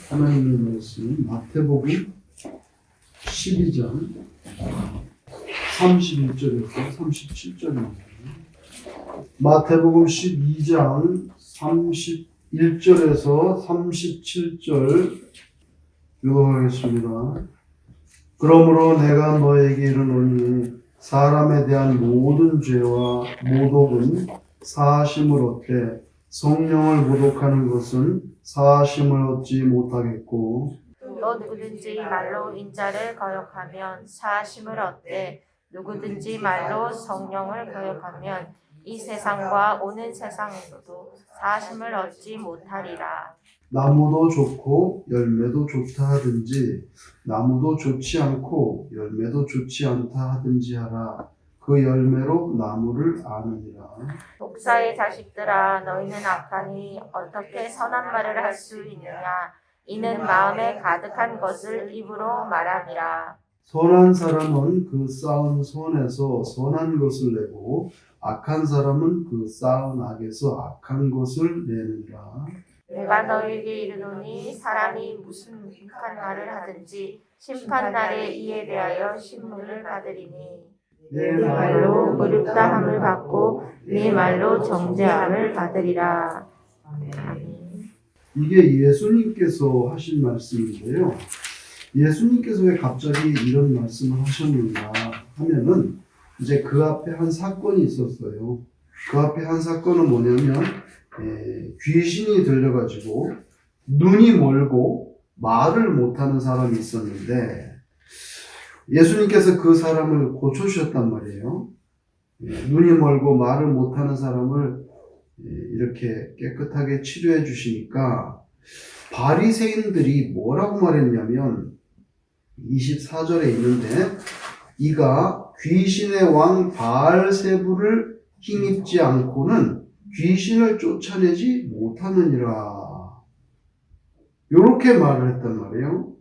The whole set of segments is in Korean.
하나님의 말씀 마태복음 12장 31절에서 37절입니다. 마태복음 12장 31절에서 37절 읽어보겠습니다. 그러므로 내가 너에게 이르노니 사람에 대한 모든 죄와 모독은 사하심을 얻되 성령을 모독하는 것은 사하심을 얻지 못하겠고 또 누구든지 말로 인자를 거역하면 사하심을 얻되 누구든지 말로 성령을 거역하면 이 세상과 오는 세상에서도 사하심을 얻지 못하리라. 나무도 좋고 열매도 좋다 하든지 나무도 좋지 않고 열매도 좋지 않다 하든지 하라. 그 열매로 나무를 아느니라. 독사의 자식들아, 너희는 악하니 어떻게 선한 말을 할 수 있느냐? 이는 마음에 가득한 것을 입으로 말함이라. 선한 사람은 그 쌓은 선에서 선한 것을 내고 악한 사람은 그 쌓은 악에서 악한 것을 내느니라. 내가 너희에게 이르노니 사람이 무슨 악한 말을 하든지 심판날에 이에 대하여 신문을 받으리니 네 말로 의롭다함을 받고 네 말로 정죄함을 받으리라. 아멘. 이게 예수님께서 하신 말씀인데요. 예수님께서 왜 갑자기 이런 말씀을 하셨는가 하면은 이제 그 앞에 한 사건이 있었어요. 그 앞에 한 사건은 뭐냐면 귀신이 들려가지고 눈이 멀고 말을 못하는 사람이 있었는데 예수님께서 그 사람을 고쳐주셨단 말이에요. 눈이 멀고 말을 못하는 사람을 이렇게 깨끗하게 치료해 주시니까 바리새인들이 뭐라고 말했냐면 24절에 있는데 이가 귀신의 왕 바알세불을 힘입지 않고는 귀신을 쫓아내지 못하느니라. 이렇게 말을 했단 말이에요.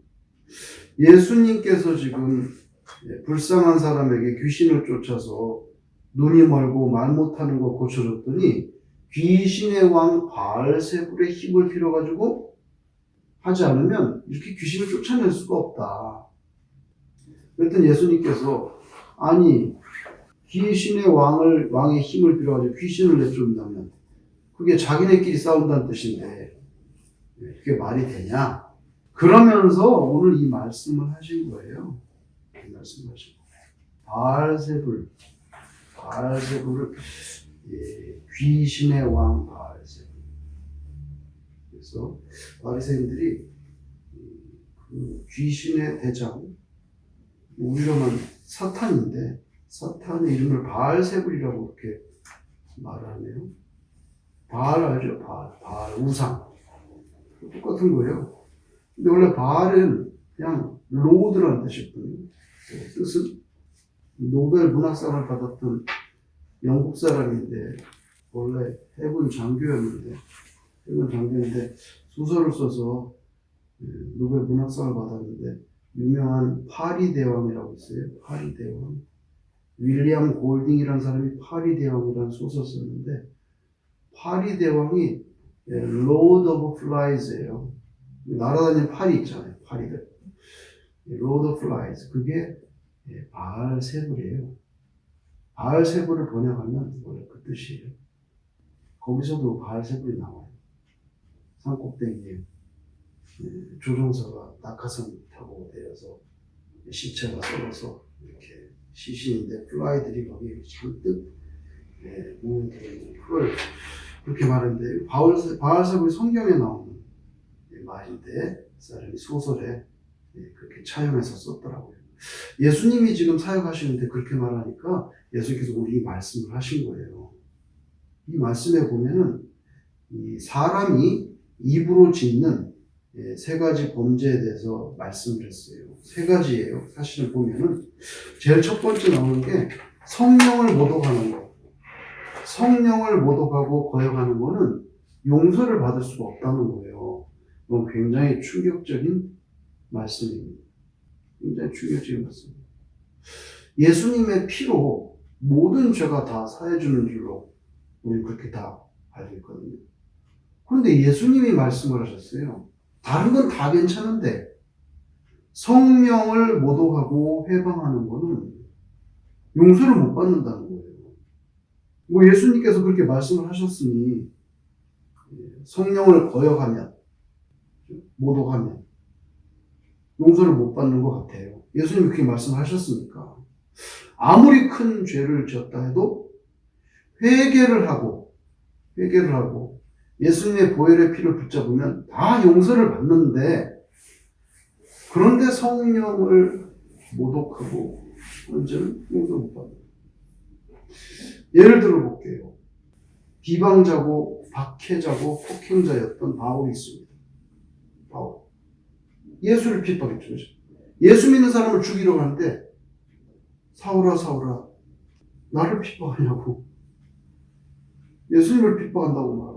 예수님께서 지금 불쌍한 사람에게 귀신을 쫓아서 눈이 멀고 말 못하는 거 고쳐줬더니 귀신의 왕 바알세불의 힘을 빌어가지고 하지 않으면 이렇게 귀신을 쫓아낼 수가 없다. 그랬더니 예수님께서 아니 귀신의 왕의 힘을 빌어가지고 귀신을 내쫓는다면 그게 자기네끼리 싸운다는 뜻인데 그게 말이 되냐? 그러면서 오늘 이 말씀을 하신 거예요. 이 말씀을 하신 거예요. 바알세불을 귀신의 왕 바알세불. 그래서 바리새인들이 그 귀신의 대장, 우리로만 사탄인데 사탄의 이름을 바알세불이라고 이렇게 말을 하네요. 바알 알죠? 바알 우상. 똑같은 거예요. 근데 원래 바알은 그냥 로드라는 뜻이거든요. 뜻은 노벨 문학상을 받았던 영국 사람인데 원래 해군 장교였는데 소설을 써서 노벨 문학상을 받았는데 유명한 파리 대왕이라고 있어요. 파리 대왕. 윌리엄 골딩이라는 사람이 파리 대왕이라는 소설 썼는데 파리 대왕이 로드 오브 플라이즈예요. 날아다니는 파리 있잖아요. 파리들. 로드 오브 플라이즈. 그게 바알세불이에요. 바알세불을 번역하면 원래 그 뜻이에요. 거기서도 바알세불이 나와요. 산꼭대기에 조종사가 낙하산 타고 내려서 시체가 썩어서 이렇게 시신인데 플라이들이 거기에 잔뜩 몸에 들어있는 그걸 그렇게 말하는데 바알세불이 성경에 나오는 말인데 사람이 소설에 그렇게 차용해서 썼더라고요. 예수님이 지금 사역하시는데 그렇게 말하니까 예수님께서 우리 이 말씀을 하신 거예요. 이 말씀에 보면은 이 사람이 입으로 짓는 세 가지 범죄에 대해서 말씀을 했어요. 세 가지예요. 사실은 보면은 제일 첫 번째 나오는 게 성령을 모독하는 거. 성령을 모독하고 거역하는 거는 용서를 받을 수가 없다는 거예요. 이건 굉장히 충격적인 말씀입니다. 굉장히 충격적인 말씀입니다. 예수님의 피로 모든 죄가 다 사해주는 줄로 우리 그렇게 다 알고 있거든요. 그런데 예수님이 말씀을 하셨어요. 다른 건 다 괜찮은데 성령을 모독하고 회방하는 거는 용서를 못 받는다는 거예요. 뭐 예수님께서 그렇게 말씀을 하셨으니 성령을 거역하면, 모독하면 용서를 못 받는 것 같아요. 예수님이 그렇게 말씀하셨으니까 아무리 큰 죄를 지었다 해도 회개를 하고 예수님의 보혈의 피를 붙잡으면 다 용서를 받는데, 그런데 성령을 모독하고 언제는 용서 못 받아요. 예를 들어 볼게요. 비방자고 박해자고 폭행자였던 바울이 있습니다. 바울. 예수를 핍박했죠. 예수 믿는 사람을 죽이려고 하는데 사울아 사울아 나를 핍박하냐고, 예수님을 핍박한다고 말합니다.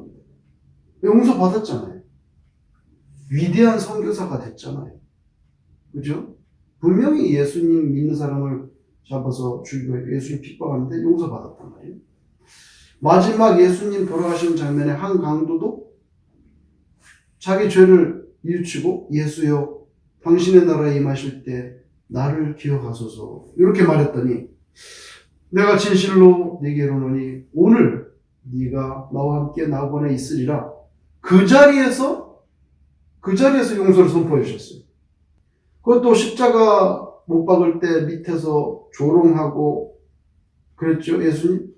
용서 받았잖아요. 위대한 선교사가 됐잖아요. 그죠? 분명히 예수님 믿는 사람을 잡아서 죽이고 예수님 핍박하는데 용서 받았단 말이에요. 마지막 예수님 돌아가시는 장면에 한 강도도 자기 죄를 뉘우치고 예수여 당신의 나라에 임하실 때 나를 기억하소서 이렇게 말했더니 내가 진실로 네게 이르노니 오늘 네가 나와 함께 나번에 있으리라. 그 자리에서 용서를 선포해 주셨어요. 그것도 십자가 못 박을 때 밑에서 조롱하고 그랬죠. 예수님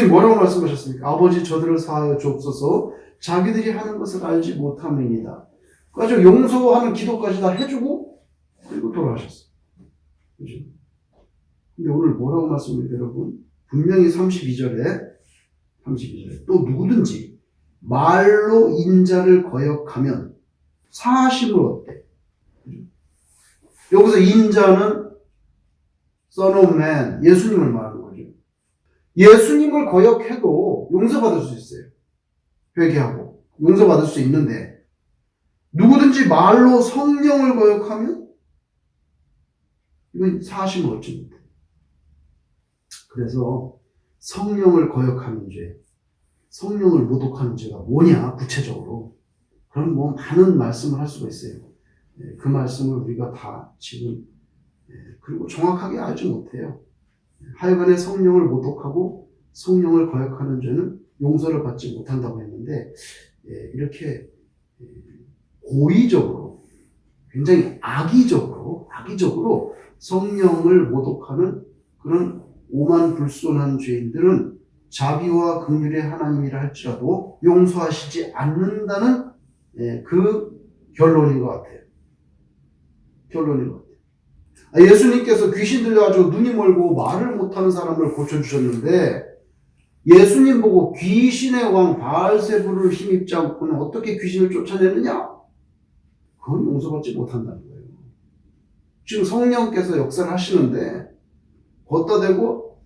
뭐라고 말씀하셨습니까? 아버지 저들을 사하여 주옵소서 자기들이 하는 것을 알지 못함이니이다. 그래서 용서하는 기도까지 다 해주고 그리고 돌아가셨어요. 그죠? 근데 오늘 뭐라고 말씀드려요, 여러분? 분명히 32절에 또 누구든지 말로 인자를 거역하면 사하심을 얻대. 여기서 인자는 Son of Man, 예수님을 말하는 거죠. 예수님을 거역해도 용서받을 수 있어요. 회개하고 용서받을 수 있는데 누구든지 말로 성령을 거역하면 이건 사하심을 얻지 못해요. 그래서 성령을 거역하는 죄, 성령을 모독하는 죄가 뭐냐 구체적으로, 그럼 뭐 많은 말씀을 할 수가 있어요. 그 말씀을 우리가 다 지금 그리고 정확하게 알지 못해요. 하여간에 성령을 모독하고 성령을 거역하는 죄는 용서를 받지 못한다고 했는데 이렇게 고의적으로 굉장히 악의적으로 성령을 모독하는 그런 오만불손한 죄인들은 자비와 긍휼의 하나님이라 할지라도 용서하시지 않는다는 그 결론인 것 같아요. 예수님께서 귀신 들려가지고 눈이 멀고 말을 못하는 사람을 고쳐주셨는데 예수님 보고 귀신의 왕 바알세불을 힘입지 않고는 어떻게 귀신을 쫓아내느냐? 그건 용서받지 못한다는 거예요. 지금 성령께서 역사를 하시는데 걷다 대고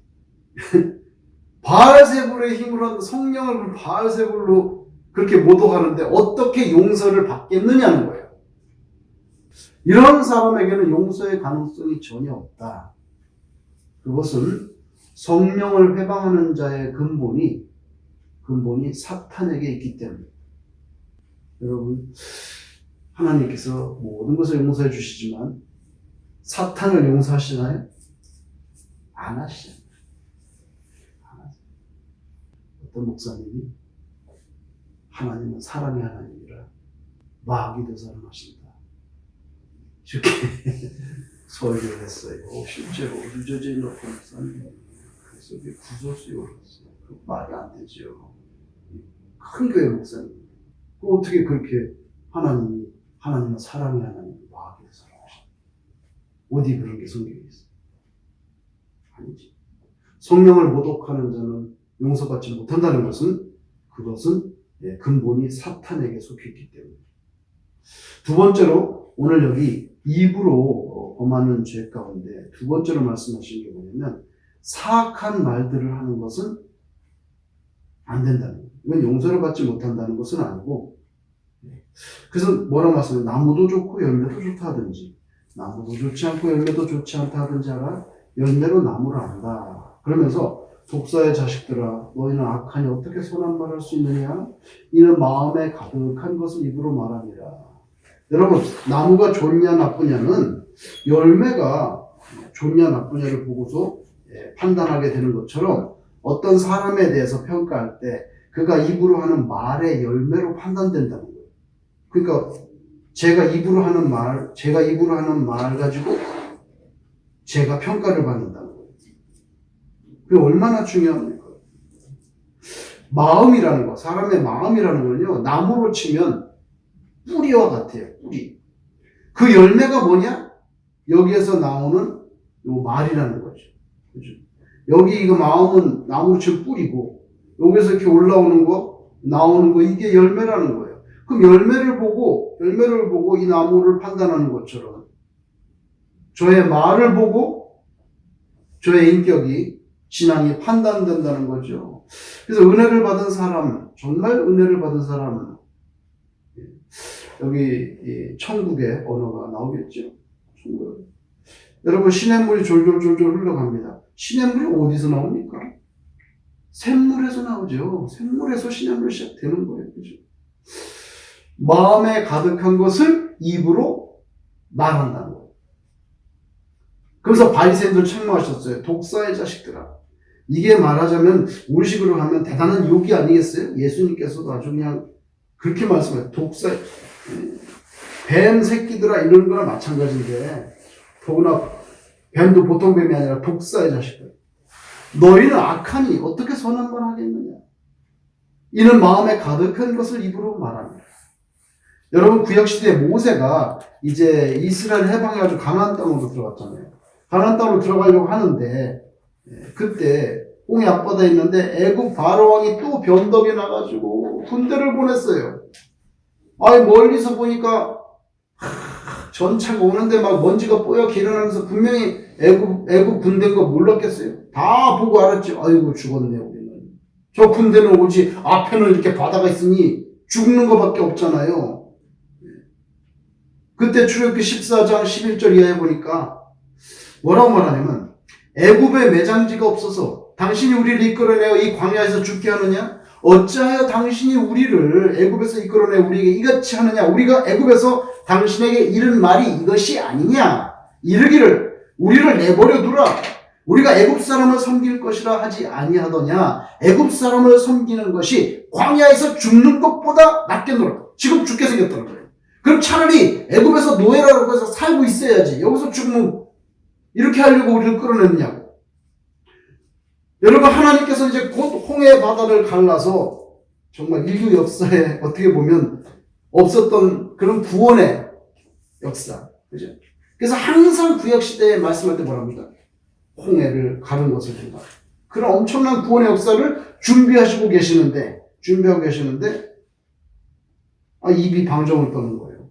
바알세불의 힘으로 한 성령을 바알세불로 그렇게 모독하는데 어떻게 용서를 받겠느냐는 거예요. 이런 사람에게는 용서의 가능성이 전혀 없다. 그것은 성령을 회방하는 자의 근본이 사탄에게 있기 때문에. 여러분, 하나님께서 모든 것을 용서해 주시지만 사탄을 용서하시나요? 안 하시잖아요. 어떤 목사님이 하나님은 사랑의 하나님이라 마귀도 사랑하신다. 이렇게 설교를 했어요. 실제로 늦어져 있는 목사님 그래서 구설수에 올랐어요. 그 말이 안 되죠. 큰 교회 목사님. 어떻게 그렇게 하나님은 사랑의 하나님, 마귀도 사랑하신다. 어디 그런 게 성경에 있어요? 아니지. 성령을 모독하는 자는 용서받지 못한다는 것은 그것은 근본이 사탄에게 속했기 때문에. 두 번째로 오늘 여기 입으로 범하는 죄 가운데 두 번째로 말씀하신 게 뭐냐면 사악한 말들을 하는 것은 안 된다는 거예요. 이건 용서를 받지 못한다는 것은 아니고, 그래서 뭐라고 말씀해요? 나무도 좋고 열매도 좋다 하든지 나무도 좋지 않고 열매도 좋지 않다 하든지 알아? 열매로 나무를 안다. 그러면서 독사의 자식들아 너희는 악하니 어떻게 선한 말을 할 수 있느냐? 이는 마음에 가득한 것을 입으로 말하니라. 여러분, 나무가 좋냐 나쁘냐는 열매가 좋냐 나쁘냐를 보고서 판단하게 되는 것처럼 어떤 사람에 대해서 평가할 때 그가 입으로 하는 말의 열매로 판단된다는 거예요. 그러니까 제가 입으로 하는 말 가지고 제가 평가를 받는다는 거예요. 그게 얼마나 중요합니까? 마음이라는 거, 사람의 마음이라는 거는요, 나무로 치면 뿌리와 같아요, 뿌리. 그 열매가 뭐냐? 여기에서 나오는 요 말이라는 거죠. 그죠? 여기 이거 마음은 나무로 치면 뿌리고, 여기서 이렇게 올라오는 거, 나오는 거, 이게 열매라는 거예요. 그럼 열매를 보고 이 나무를 판단하는 것처럼, 저의 말을 보고 저의 인격이, 신앙이 판단된다는 거죠. 그래서 은혜를 받은 사람, 정말 은혜를 받은 사람은, 여기 천국의 언어가 나오겠죠. 천국. 여러분, 시냇물이 졸졸 흘러갑니다. 시냇물이 어디서 나옵니까? 샘물에서 나오죠. 샘물에서 시냇물이 시작되는 거예요. 그죠? 마음에 가득한 것을 입으로 말한다는 거예요. 그래서 바리새인들 책망하셨어요. 독사의 자식들아. 이게 말하자면 우리식으로 하면 대단한 욕이 아니겠어요? 예수님께서도 아주 그냥 그렇게 말씀해요. 독사, 뱀 새끼들아 이런 거랑 마찬가지인데, 더구나 뱀도 보통 뱀이 아니라 독사의 자식들. 너희는 악하니 어떻게 선한 말 하겠느냐? 이는 마음에 가득한 것을 입으로 말합니다. 여러분, 구약시대에 모세가 이제 이스라엘 해방해가지고 가나안 땅으로 들어갔잖아요. 가나안 땅으로 들어가려고 하는데, 그때 홍해 앞바다에 있는데 애국 바로왕이 또 변덕이 나가지고 군대를 보냈어요. 아니, 멀리서 보니까 전차가 오는데 막 먼지가 뽀얗게 일어나면서 분명히 애국 군대인 거 몰랐겠어요? 다 보고 알았지. 아이고, 죽었네 우리는. 저 군대는 오지 앞에는 이렇게 바다가 있으니 죽는 거밖에 없잖아요. 그때 출애굽기 14장 11절 이하에 보니까 뭐라고 말하냐면, 애굽에 매장지가 없어서 당신이 우리를 이끌어내어 이 광야에서 죽게 하느냐? 어찌하여 당신이 우리를 애굽에서 이끌어내 우리에게 이같이 하느냐? 우리가 애굽에서 당신에게 이른 말이 이것이 아니냐? 이르기를 우리를 내버려 두라. 우리가 애굽 사람을 섬길 것이라 하지 아니하더냐? 애굽 사람을 섬기는 것이 광야에서 죽는 것보다 낫겠노라. 지금 죽게 생겼다는 거예요. 그럼 차라리 애굽에서 노예라고 해서 살고 있어야지. 여기서 죽으면 이렇게 하려고 우리를 끌어냈느냐고. 여러분, 하나님께서 이제 곧 홍해 바다를 갈라서 정말 인류 역사에 어떻게 보면 없었던 그런 구원의 역사. 그죠? 그래서 항상 구약시대에 말씀할 때 뭐랍니까? 홍해를 가른 것을 본다. 그런 엄청난 구원의 역사를 준비하고 계시는데, 입이 방정을 떠는 거예요.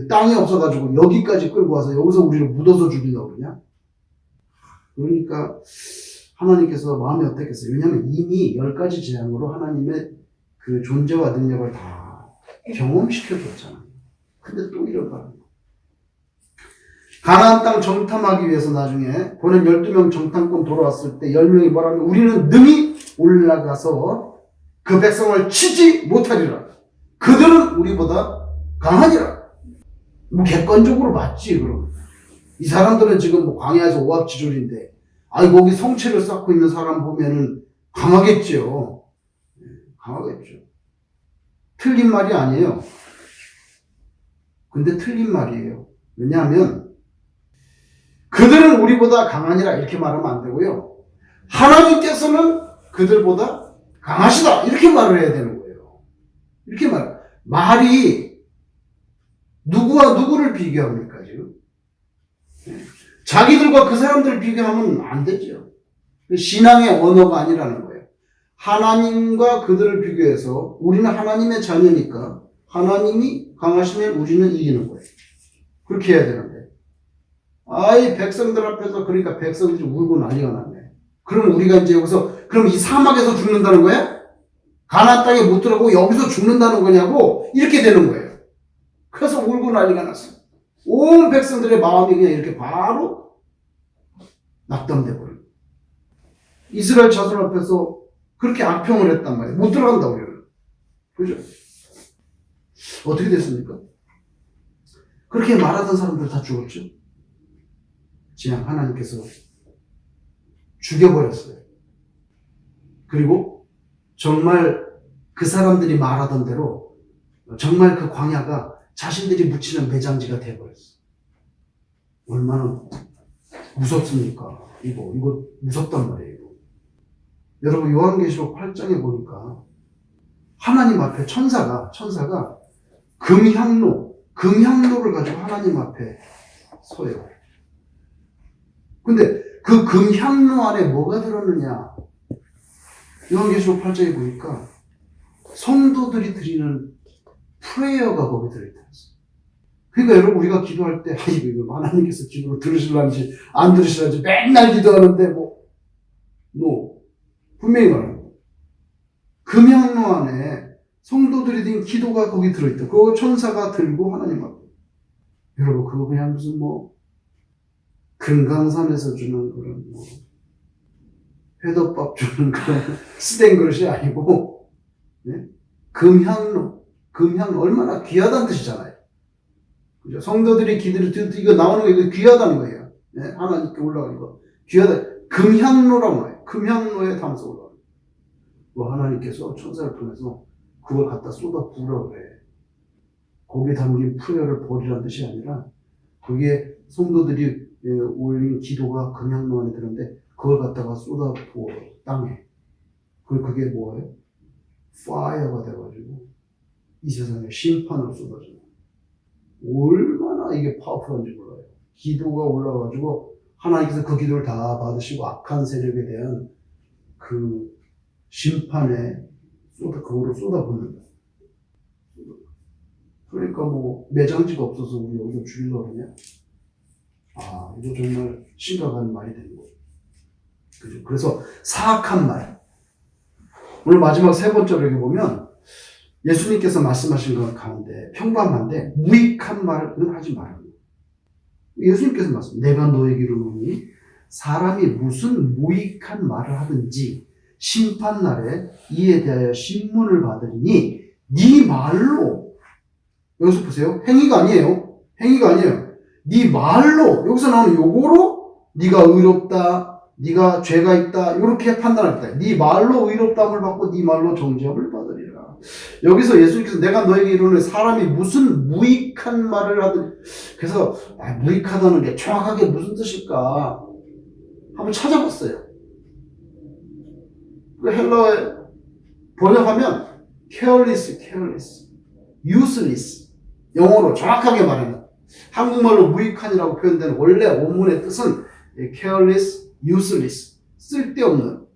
땅이 없어가지고 여기까지 끌고 와서 여기서 우리를 묻어서 죽이려고 그러냐? 그러니까 하나님께서 마음이 어땠겠어요? 왜냐하면 이미 10가지 재앙으로 하나님의 그 존재와 능력을 다 경험시켜줬잖아요. 근데 또 이러다. 가나안 땅 정탐하기 위해서 나중에 보낸 12명 정탐꾼 돌아왔을 때 10명이 뭐라면, 우리는 능히 올라가서 그 백성을 치지 못하리라. 그들은 우리보다 강하니라. 뭐 객관적으로 맞지. 그럼 이 사람들은 지금 뭐 광야에서 오합지졸인데, 거기 성체를 쌓고 있는 사람 보면은 강하겠죠. 강하겠죠. 틀린 말이 아니에요. 근데 틀린 말이에요. 왜냐하면 그들은 우리보다 강하니라 이렇게 말하면 안 되고요. 하나님께서는 그들보다 강하시다 이렇게 말을 해야 되는 거예요. 이렇게 말이 누구와 누구를 비교합니까 지금? 자기들과 그 사람들을 비교하면 안 되죠. 신앙의 언어가 아니라는 거예요. 하나님과 그들을 비교해서 우리는 하나님의 자녀니까 하나님이 강하시면 우리는 이기는 거예요. 그렇게 해야 되는데, 백성들 앞에서, 그러니까 백성들이 울고 난리가 났네. 그럼 우리가 이제 여기서, 그럼 이 사막에서 죽는다는 거야? 가나안 땅에 못 들어가고 여기서 죽는다는 거냐고? 이렇게 되는 거예요. 그래서 울고 난리가 났어요. 온 백성들의 마음이 그냥 이렇게 바로 낙담돼 버려요. 이스라엘 자손 앞에서 그렇게 악평을 했단 말이에요. 못 들어간다고 그래요. 그죠? 어떻게 됐습니까? 그렇게 말하던 사람들 다 죽었죠. 그냥 하나님께서 죽여버렸어요. 그리고 정말 그 사람들이 말하던 대로 정말 그 광야가 자신들이 묻히는 매장지가 되어버렸어요. 얼마나 무섭습니까? 이거 무섭단 말이에요. 여러분 요한계시록 8장에 보니까 하나님 앞에 천사가 금향로를 가지고 하나님 앞에 서요. 근데 그 금향로 안에 뭐가 들었느냐? 요한계시록 8장에 보니까 성도들이 드리는 프레이어가 거기 들어있다. 그러니까 여러분 우리가 기도할 때 이거 하나님께서 기도를 들으실런지 안 들으실런지 맨날 기도하는데 분명히 말합니다. 금향로 안에 성도들이 드린 기도가 거기 들어있다. 그거 천사가 들고 하나님 앞에. 여러분 그거 그냥 무슨 금강산에서 주는 그런 회덮밥 주는 그런 쓰된 그릇이 아니고, 네? 금향로 얼마나 귀하다는 뜻이잖아요. 그죠? 성도들이 이거 나오는 거 이거 귀하다는 거예요. 네? 하나님께 올라가는 거 귀하다. 금향로라고 해요. 금향로에 담아서 올라가는 거. 하나님께서 천사를 통해서 그걸 갖다 쏟아 부으라고 그래. 거기에 담긴 푸여를 버리라는 뜻이 아니라 그게 성도들이 올린 기도가 금향로 안에 들었는데 그걸 갖다가 쏟아 부어 땅에. 그게 뭐예요? 파이어가 돼가지고 이 세상에 심판을 쏟아줘요. 얼마나 이게 파워풀한지 몰라요. 기도가 올라가지고 하나님께서 그 기도를 다 받으시고 악한 세력에 대한 그 심판에 그거를 쏟아붓는다. 그러니까 매장지가 없어서 우리 여기서 죽이려고 그러냐? 이거 정말 심각한 말이 되는 거예요. 그죠? 그래서 사악한 말. 오늘 마지막 세 번째로 여기 보면 예수님께서 말씀하신 것 가운데 평범한데 무익한 말은 하지 말아요. 예수님께서 말씀, 내가 너에게 이르노니 사람이 무슨 무익한 말을 하든지 심판날에 이에 대하여 신문을 받으리니 네 말로, 여기서 보세요. 행위가 아니에요. 네 말로, 여기서 나오는 요거로 네가 의롭다, 네가 죄가 있다, 이렇게 판단할 때 네 말로 의롭다함을 받고 네 말로 정죄함을 받으리라. 여기서 예수님께서 내가 너에게 이르노니 사람이 무슨 무익한 말을 하든, 그래서 무익하다는 게 정확하게 무슨 뜻일까 한번 찾아봤어요. 그 헬러에 번역하면 careless, useless, 영어로 정확하게 말하면 한국말로 무익한이라고 표현되는 원래 원문의 뜻은 careless, useless, 쓸데없는,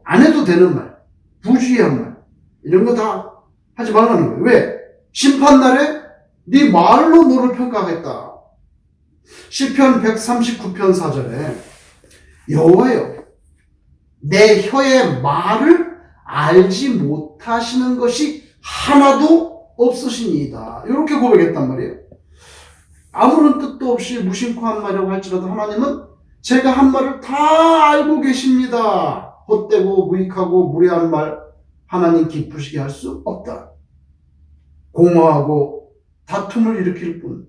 안 해도 되는 말, 부주의한 말, 이런 거 다 하지 말라는 거예요. 왜? 심판날에 네 말로 너를 평가하겠다. 시편 139편 4절에 여호와여, 내 혀의 말을 알지 못하시는 것이 하나도 없으시니이다. 이렇게 고백했단 말이에요. 아무런 뜻도 없이 무심코 한 말이라고 할지라도 하나님은 제가 한 말을 다 알고 계십니다. 헛되고 무익하고 무례한 말 하나님 기쁘시게 할 수 없다. 공허하고 다툼을 일으킬 뿐.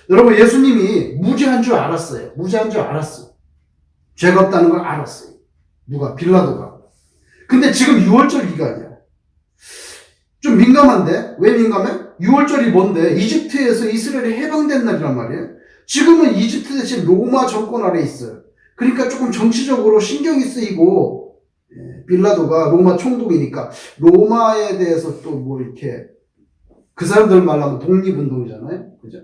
여러분 예수님이 무죄한 줄 알았어요. 죄가 없다는 걸 알았어요. 누가? 빌라도가. 근데 지금 6월절 기간이야. 좀 민감한데? 왜 민감해? 6월절이 뭔데? 이집트에서 이스라엘이 해방된 날이란 말이에요. 지금은 이집트 대신 로마 정권 아래 있어요. 그러니까 조금 정치적으로 신경이 쓰이고, 빌라도가 로마 총독이니까 로마에 대해서 또 이렇게 그 사람들 말하면 독립운동이잖아요. 그죠?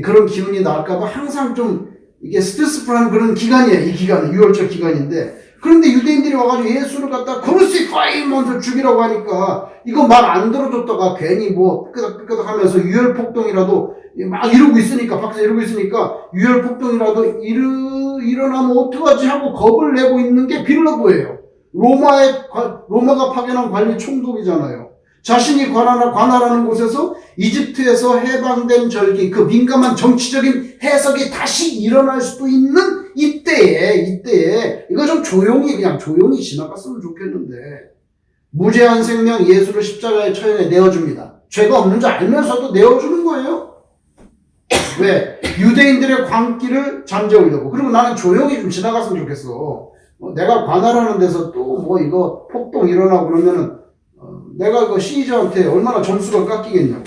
그런 기운이 나올까봐 항상 좀 이게 스트레스풀한 그런 기간이에요. 이 기간은 6월절 기간인데, 그런데 유대인들이 와가지고 예수를 갖다 크루시파이 먼저 죽이라고 하니까 이거 말 안 들어줬다가 괜히 삐끄덕삐끄덕 하면서 유혈폭동이라도 막 이러고 있으니까, 밖에서 이러고 있으니까 유혈폭동이라도 일어나면 어떡하지 하고 겁을 내고 있는 게 빌라도예요. 로마가 파견한 관리 총독이잖아요. 자신이 관할하는 곳에서 이집트에서 해방된 절기, 그 민감한 정치적인 해석이 다시 일어날 수도 있는 이때에 이거 좀 그냥 조용히 지나갔으면 좋겠는데, 무죄한 생명 예수를 십자가에 처형해 내어줍니다. 죄가 없는 줄 알면서도 내어주는 거예요. 왜? 유대인들의 광기를 잠재우려고. 그리고 나는 조용히 좀 지나갔으면 좋겠어. 내가 관할하는 데서 또 뭐 이거 폭동 일어나고 그러면은 내가 그 시저한테 얼마나 점수가 깎이겠냐고.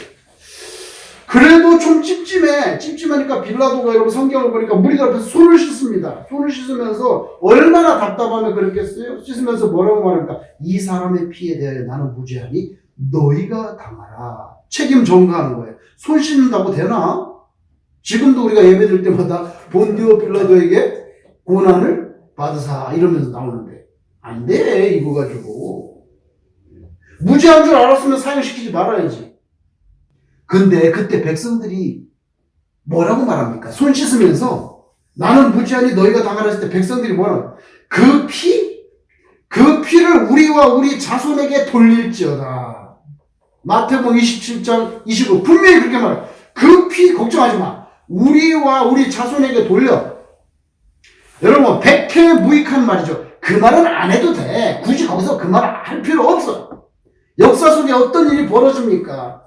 그래도 좀 찝찝해. 찝찝하니까 빌라도가 여러분 성경을 보니까 무리들 앞에서 손을 씻습니다. 손을 씻으면서 얼마나 답답하면 그랬겠어요? 씻으면서 뭐라고 말합니까? 이 사람의 피에 대하여 나는 무죄하니 너희가 당하라. 책임 전가하는 거예요. 손 씻는다고 되나? 지금도 우리가 예배드릴 때마다 본디오 빌라도에게 고난을 받으사 이러면서 나오는데 안 돼. 이거 가지고. 무죄한 줄 알았으면 사형시키지 말아야지. 근데 그때 백성들이 뭐라고 말합니까? 손 씻으면서 나는 무죄하니 너희가 당하라 했을 때 백성들이 뭐라고? 그 피를 우리와 우리 자손에게 돌릴지어다. 마태복음 27장 25 분명히 그렇게 말해요. 그 피 걱정하지 마. 우리와 우리 자손에게 돌려. 여러분 백해무익한 말이죠. 그 말은 안 해도 돼. 굳이 거기서 그 말 할 필요 없어. 역사 속에 어떤 일이 벌어집니까?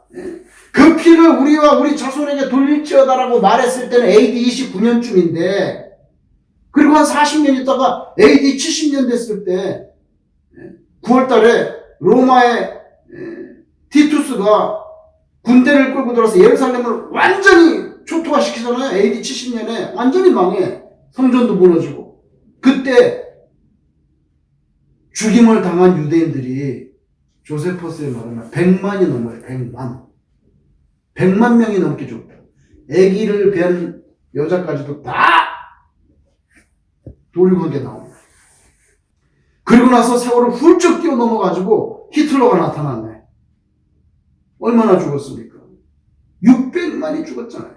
그 피를 우리와 우리 자손에게 돌릴지어다라고 말했을 때는 AD 29년쯤인데 그리고 한 40년 있다가 AD 70년 됐을 때 9월달에 로마의 티투스가 군대를 끌고 들어와서 예루살렘을 완전히 초토화시키잖아요. AD 70년에 완전히 망해. 성전도 무너지고. 그때 죽임을 당한 유대인들이 조세퍼스의 말하면 100만이 넘어요. 100만 명이 넘게 죽었다. 아기를 뵌 여자까지도 다 돌격하게 나옵니다. 그리고 나서 세월을 훌쩍 뛰어넘어가지고 히틀러가 나타났네. 얼마나 죽었습니까? 600만이 죽었잖아요.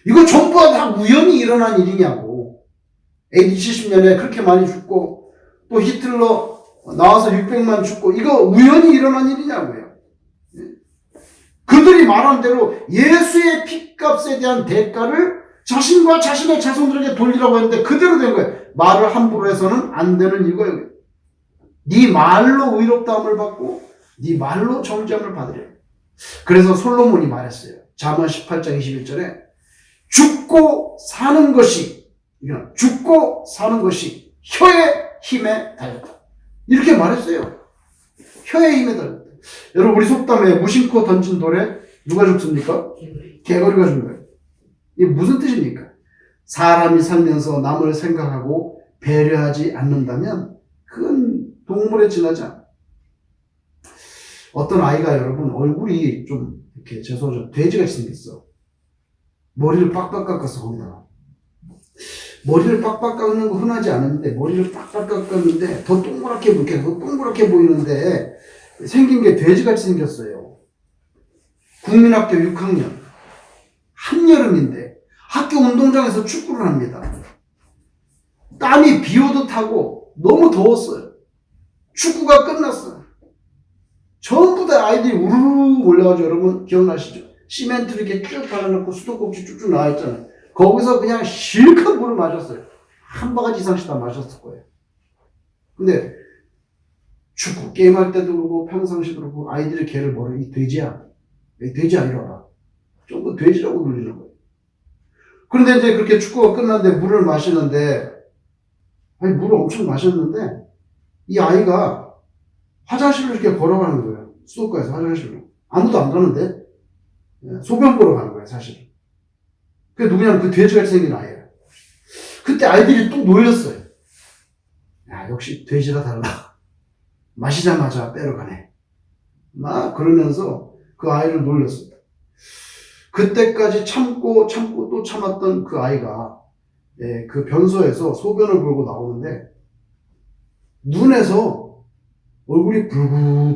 이거 전부 다 우연히 일어난 일이냐고. AD 70년에 그렇게 많이 죽고 또 히틀러 나와서 600만 죽고 이거 우연히 일어난 일이냐고요. 그들이 말한 대로 예수의 핏값에 대한 대가를 자신과 자신의 자손들에게 돌리라고 했는데 그대로 된 거예요. 말을 함부로 해서는 안 되는 이거예요. 네 말로 의롭다함을 받고 네 말로 정죄함을 받으려. 그래서 솔로몬이 말했어요. 잠언 18장 21절에 죽고 사는 것이 혀의 힘에 달렸다. 이렇게 말했어요. 혀의 힘에 달렸다. 여러분 우리 속담에 무심코 던진 돌에 누가 죽습니까? 개구리가 죽는 거예요. 이게 무슨 뜻입니까? 사람이 살면서 남을 생각하고 배려하지 않는다면 그건 동물에 지나지 않아요. 어떤 아이가 여러분 얼굴이 좀 이렇게 죄송하죠 돼지같이 생겼어. 머리를 빡빡 깎았어. 거기다가 머리를 빡빡 깎는 거 흔하지 않은데 머리를 빡빡 깎았는데 더 동그랗게 보이는데 생긴 게 돼지같이 생겼어요. 국민학교 6학년 한여름인데 학교 운동장에서 축구를 합니다. 땀이 비 오듯 하고 너무 더웠어요. 축구가 끝났어요. 전부 다 아이들이 우르르 몰려가지고 여러분 기억나시죠? 시멘트를 이렇게 쭉 발라놓고 수도꼭지 쭉쭉 나와있잖아요. 거기서 그냥 실컷 물을 마셨어요. 한 바가지 이상씩 다 마셨을 거예요. 근데 축구 게임할 때도 그러고 평상시도 그러고 아이들이 걔를 뭐라 이 돼지야 이러라. 전부 돼지라고 놀리는 거예요. 그런데 이제 그렇게 축구가 끝났는데 물을 마시는데 물을 엄청 마셨는데 이 아이가 화장실로 이렇게 걸어가는 거예요. 수도가에서 화장실로. 아무도 안 가는데 소변 보러 가는 거예요, 사실. 그게 누구냐면 그 돼지같이 생긴 아이예요. 그때 아이들이 또 놀렸어요. 야, 역시 돼지라 달라. 마시자마자 빼러가네. 막 그러면서 그 아이를 놀렸습니다. 그때까지 참고 또 참았던 그 아이가 그 변소에서 소변을 보고 나오는데 눈에서 얼굴이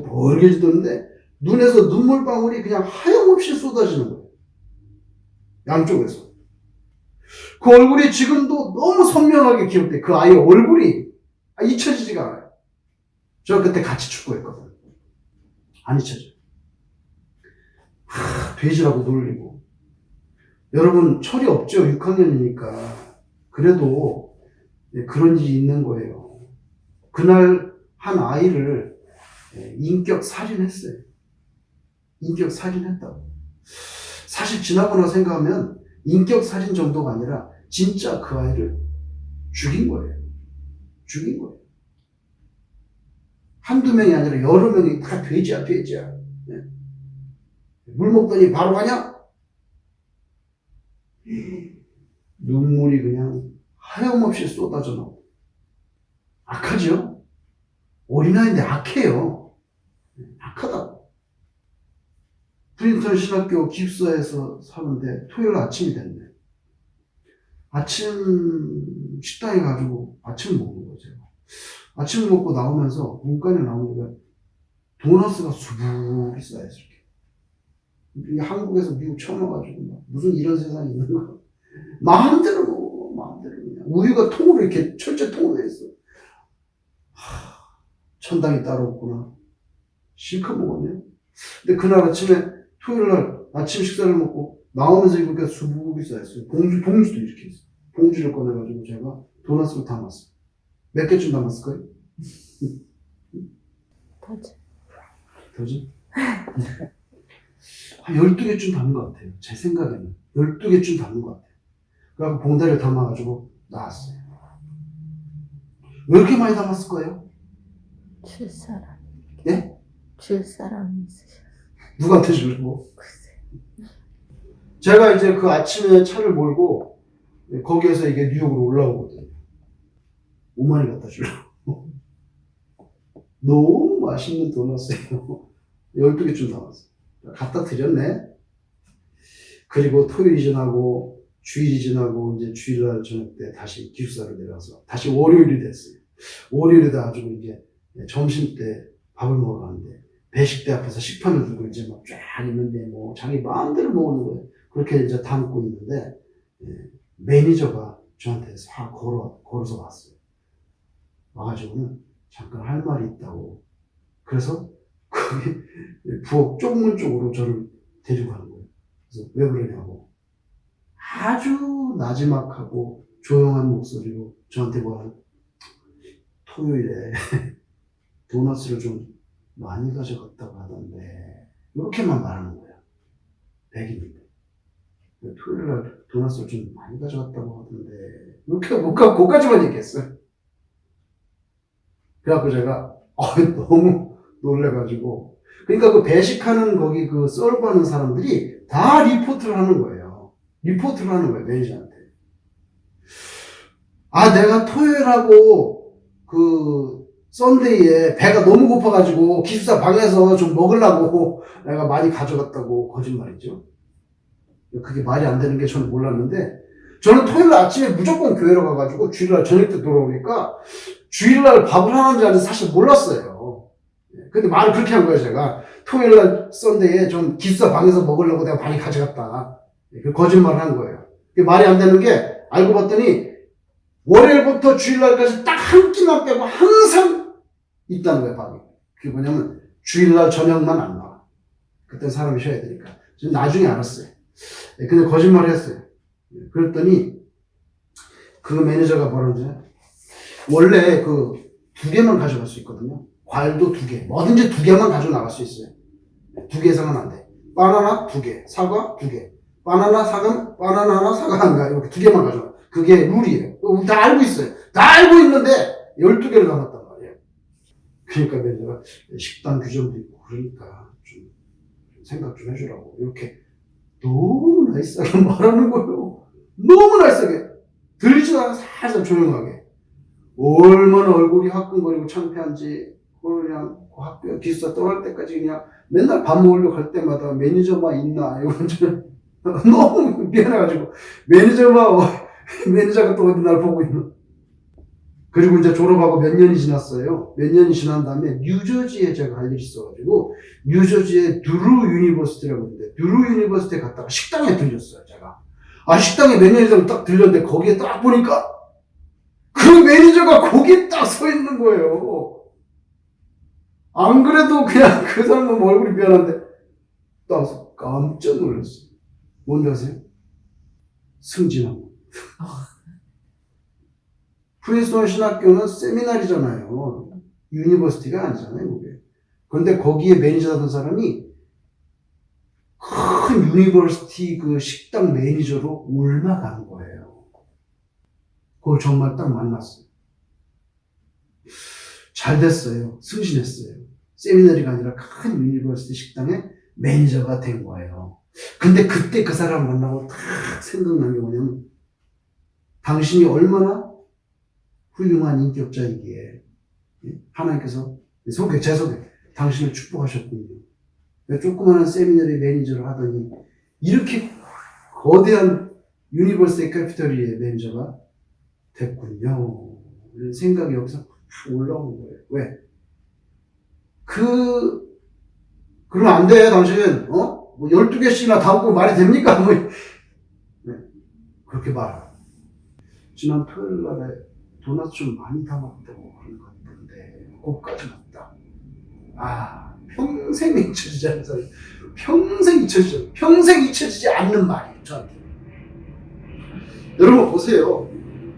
벌개지던데 눈에서 눈물방울이 그냥 하염없이 쏟아지는 거예요. 양쪽에서. 그 얼굴이 지금도 너무 선명하게 기억돼. 그 아이의 얼굴이 잊혀지지가 않아요. 저 그때 같이 축구했거든요. 안 잊혀져요. 돼지라고 놀리고. 여러분 철이 없죠. 6학년이니까. 그래도 그런 일이 있는 거예요. 그날 한 아이를 인격 살인했어요. 인격 살인했다고. 사실 지나고 나서 생각하면 인격 살인 정도가 아니라 진짜 그 아이를 죽인 거예요. 죽인 거예요. 한두 명이 아니라 여러 명이 다 돼지야. 네. 물 먹더니 바로 가냐? 눈물이 그냥 하염없이 쏟아져 나오고. 악하죠? 어린아이인데 악해요. 악하다고. 프린턴 신학교 기숙사에서 사는데 토요일 아침이 됐네. 아침 식당에 가지고 아침을 먹는 거죠. 아침을 먹고 나오면서 문간에 나오니까 도너스가 수북이 쌓여있어. 이렇게 한국에서 미국 처음 와가지고 무슨 이런 세상이 있는 거야. 마음대로 먹어. 마음대로 그냥. 우유가 통으로 이렇게 철제통으로 돼 있어. 천당이 따로 없구나. 실컷 먹었네요. 근데 그날 아침에 토요일날 아침 식사를 먹고 나오면서 이렇게 수북이 쌓였어요. 봉지도 이렇게 있어. 봉지를 꺼내가지고 제가 도넛을 담았어요. 몇 개쯤 담았을까요? 더지? 한 12개쯤 담은 것 같아요. 제 생각에는. 12개쯤 담은 것 같아요. 그래서 봉다리를 담아가지고 나왔어요. 왜 이렇게 많이 담았을 거예요? 줄 사람. 예? 줄 사람이 있으셔. 누구한테 주려고? 제가 이제 그 아침에 차를 몰고 거기에서 이게 뉴욕으로 올라오거든요. 오마니 갖다 주려고. 너무 맛있는 도넛이에요. 12개쯤 남았어요. 갖다 드렸네. 그리고 토요일이 지나고 주일이 지나고 이제 주일날 저녁 때 다시 기숙사로 내려와서 다시 월요일이 됐어요. 월요일에 가지고 이제 점심 때 밥을 먹으러 가는데 배식대 앞에서 식판을 들고 이제 막 쫙 있는데 뭐 자기 마음대로 먹는 거예요. 그렇게 이제 담고 있는데 매니저가 저한테 싹 걸어서 왔어요. 와가지고는 잠깐 할 말이 있다고. 그래서 거기 부엌 쪽문 쪽으로 저를 데리고 가는 거예요. 그래서 왜 그러냐고. 아주 나지막하고 조용한 목소리로 저한테 뭐하는 토요일에 도넛을 좀 많이 가져갔다고 하던데 이렇게만 말하는 거야. 백인인데 토요일날 도넛을 좀 많이 가져갔다고 하던데 이렇게 그까지만 얘기했어요. 그래갖고 제가 너무 놀래가지고 그러니까 그 배식하는 거기 그 서브하는 사람들이 다 리포트를 하는 거예요. 리포트를 하는 거예요. 매니저한테. 아 내가 토요일하고 그 썬데이에 배가 너무 고파가지고 기숙사 방에서 좀 먹으려고 내가 많이 가져갔다고 거짓말이죠. 그게 말이 안 되는 게 저는 몰랐는데 저는 토요일 아침에 무조건 교회로 가가지고 주일날 저녁 때 돌아오니까 주일날 밥을 하는지 아닌지 사실 몰랐어요. 근데 말을 그렇게 한 거예요, 제가. 토요일날 썬데이에 좀 기숙사 방에서 먹으려고 내가 많이 가져갔다. 그 거짓말을 한 거예요. 그게 말이 안 되는 게 알고 봤더니 월요일부터 주일날까지 딱 한 끼만 빼고 항상 있다는 거예요, 밥이. 그게 뭐냐면 주일날 저녁만 안 나와. 그때 사람이 쉬어야 되니까. 저는 나중에 알았어요. 근데 거짓말을 했어요. 그랬더니 그 매니저가 뭐라는지 원래 그 2개만 가져갈 수 있거든요. 과일도 2개. 뭐든지 2개만 가지고 나갈 수 있어요. 2개 이상은 안 돼. 바나나 2개, 사과 2개. 바나나, 사과, 바나나 하나, 사과 하나. 이렇게 2개만 가져가. 그게 룰이에요. 다 알고 있어요. 다 알고 있는데 12개를 남았단 말이에요. 그러니까 매니저가 식당 규정도 있고 그러니까 좀 생각 좀 해주라고. 이렇게 너무 나이스하게 말하는 거예요. 너무 나이스하게. 들리지도 않아 살짝 조용하게. 얼마나 얼굴이 화끈거리고 창피한지 그냥 학교 기숙사 떠날 때까지 그냥 맨날 밥 먹으려고 할 때마다 매니저만 있나 이건 좀 너무 미안해가지고 매니저가 또 어디 날 보고 있나. 그리고 이제 졸업하고 몇 년이 지났어요. 몇 년이 지난 다음에 뉴저지에 제가 갈 일이 있어가지고 뉴저지에 두루 유니버시티라고 있는데 두루 유니버시티에 갔다가 식당에 들렸어요. 제가 식당에 몇 년이 전에 딱 들렸는데 거기에 딱 보니까 그 매니저가 거기에 딱 서 있는 거예요. 안 그래도 그냥 그 사람은 얼굴이 미안한데 딱 깜짝 놀랐어요. 뭔지 아세요? 승진하고. 프린스턴 신학교는 세미나리잖아요. 유니버시티가 아니잖아요, 그게. 그런데 거기에 매니저 하던 사람이 큰 유니버시티 그 식당 매니저로 올라간 거예요. 그걸 정말 딱 만났어요. 잘 됐어요. 승진했어요. 세미나리가 아니라 큰 유니버시티 식당의 매니저가 된 거예요. 근데 그때 그 사람 만나고 딱 생각난 게 뭐냐면 당신이 얼마나 훌륭한 인격자이기에 하나님께서 제 소개 당신을 축복하셨군요. 조그마한 세미나리 매니저를 하더니 이렇게 거대한 유니버시티 캐피털리의 매니저가 됐군요. 이런 생각이 여기서 올라온 거예요. 왜? 그러면 안 돼, 당신. 뭐 12개씩이나 다 먹고 말이 됩니까? 뭐. 네. 그렇게 말하고. 지난 토요일 날에 도넛 좀 많이 담았다고 그런 것 같던데, 그거까지 맞다. 평생 잊혀지지 않는 소리. 평생 잊혀지지 않는 말이에요, 저한테. 여러분, 보세요.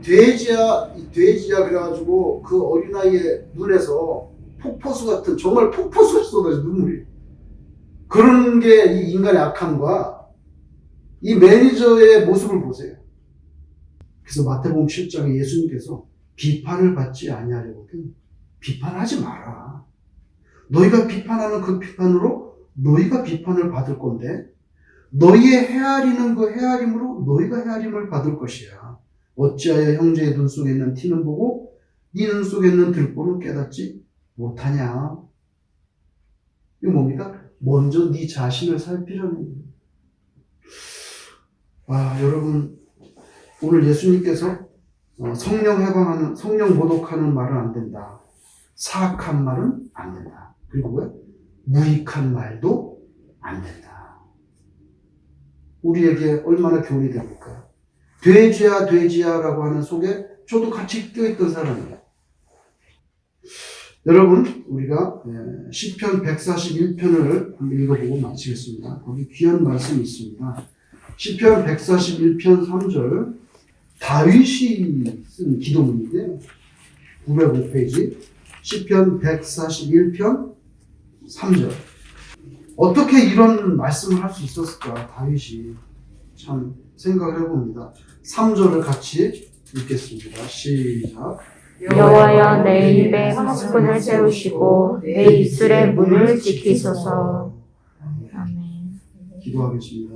돼지야 그래가지고 그 어린아이의 눈에서 폭포수 같은, 정말 폭포수가 쏟아져, 눈물이. 그런 게 이 인간의 악함과 이 매니저의 모습을 보세요. 그래서 마태복음 7장에 예수님께서 비판을 받지 아니하려거든. 비판하지 마라. 너희가 비판하는 그 비판으로 너희가 비판을 받을 건데 너희의 헤아리는 그 헤아림으로 너희가 헤아림을 받을 것이야. 어찌하여 형제의 눈 속에 있는 티는 보고 네 눈 속에 있는 들보는 깨닫지 못하냐. 이거 뭡니까? 먼저 네 자신을 살피라는 거예요. 여러분, 오늘 예수님께서 성령 해방하는, 성령 모독하는 말은 안 된다. 사악한 말은 안 된다. 그리고 왜? 무익한 말도 안 된다. 우리에게 얼마나 교훈이 됩니까? 돼지야라고 하는 속에 저도 같이 껴있던 사람이에요. 여러분, 우리가 시편 141편을 한번 읽어보고 마치겠습니다. 거기 귀한 말씀이 있습니다. 시편 141편 3절, 다윗이 쓴 기도문인데요. 905페이지, 시편 141편 3절. 어떻게 이런 말씀을 할 수 있었을까? 다윗이 참 생각을 해봅니다. 3절을 같이 읽겠습니다. 시작. 여호와여 내 입에 화수분을 세우시고 내 입술의 문을 지키소서. 아멘. 기도하겠습니다.